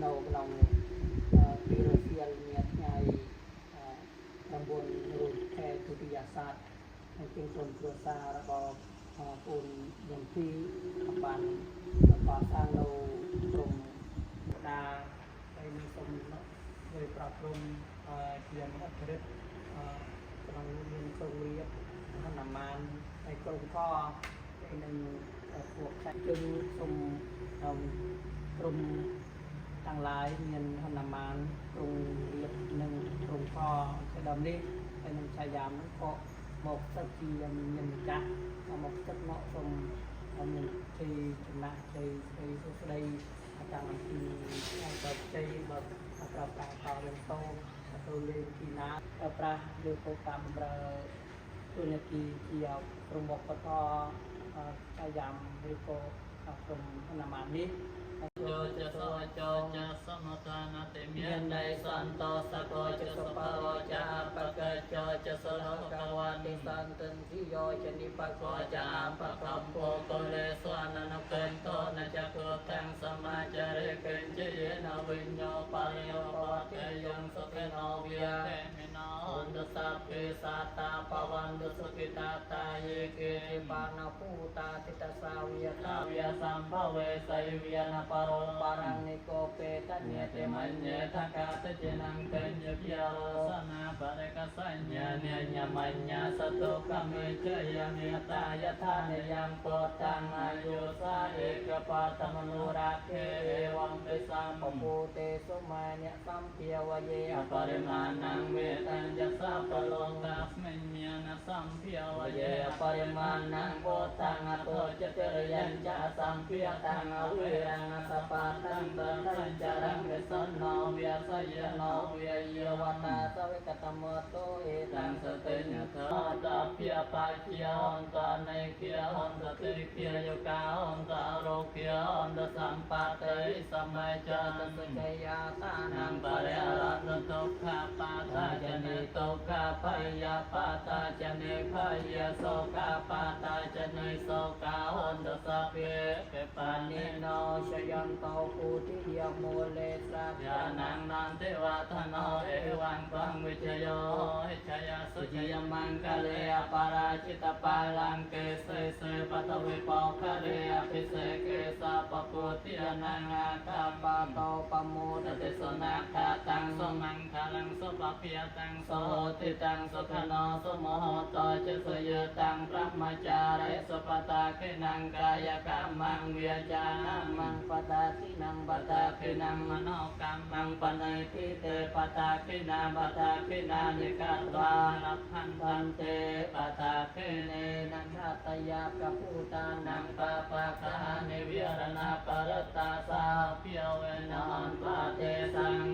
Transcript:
នៅក្នុងពីរសៀលមានថ្ងៃ9រោចខែទុតិយស័កហើយជាក្រុមគ្រួសាររបស់ពូនយ៉ាងពីរបានកសាងនៅក្រុមដាហើយនឹងសូមដោយប្រព្រំជាអធិរិទ្ធក្នុងមានក្រុមរៀបហនុមានហើយក្រុមកហើយនឹងពួកចាច់ជើងសូមក្រុមទាំងឡាយមានហនុមានក្រុមរៀបនិងក្រុមកជាដើមនេះហើយនឹងឆាយាមនឹងក៏មកទឹកជាមានម្ចាស់មកទឹកមកសូមមានជ័យចំណាក់ជ័យស្ដីសុខស្ដីតាំងពីបើជ័យបើប្រកាសតលតោទៅលេងពីណាប្រាស់លើកតាមបម្រើទូនាទីជាប្រមុខបតឆាយាមឬក៏ក្រុមហនុមាននេះយោចសោចចសមតានតិមាននៃសន្តោសកោចសបរោចាបកចចសលកវ៉ានិសន្តន្តិយោចនិបកោចាបកំពោកុលេសវណ្ណកេនតនចកោតាំងសមាចរិកេនជយនវិញ្ញោបរិយោបវតេយងសុខេណោវិយេមិណោអន្តសពេសាតាបវណ្ណសុខិតាតាយេកេបាណពុតាទិតសាវិយតាវិយសម្ភវេសៃវិយនปโรปารังนิโกเปตัญญเตมัญเยทกาตเจนังเตญญพิยาโรสนาปะเรกสัญญาเนญญมัญญาสตุกเมเจยเมตายทาเนยังโปตังอายุสาเอกปาตมนุราเควังเปสัมปปูเตสุมาเนสัมเพียวเยอปริมาณังเวตัญญสัพพโลกัสมิญญาณสัมเพียวเยอปริมาณังโปตังอโตจเจริญจะสัมเพียตังอเวรังสปาตังตัญจารังเวสนโนเวียสยโนเวียเยวตาสวิกตมโตเอตังสติญญาตาเพียปะเคียอนตาในเคียอนตติเคียโยกาอนตาโรเคียอนตสัมปัตติสมัยจตสกยาตานังปะเรรัตตุขะปาตาจเนตุขะพยาปาตาจเนพยาโสกะปาตาจเนโสกะอนตสะเพเปปานิโนชยันโตภูติยโมเลสัจญานังนันเทวทโนเอวังปังวิจโยหิชยาสุจิยมังคะเลอปาราชิตปาลังเกเสเสปตวิปอคะเลอภิเสเกสะปะโกติยนังอาคาปะโตปะโมทเตสนาคาตังสมังคาลังสปะเปียตังโสติตังสุขโนสมโหโตเจสยตังพระมจาริสปตาคินังกายกรรมังเวียจานังมังปตาทินังปตาคินังมโนกรรมังปนัยทิเตปตาคินาปตาคินานิกาตวานัพพันธันเตปตาคิเนนันทตยาปภูตานังปะปะกานิวิรณาปรตตาสาเพียวเวนอนปะเตสัง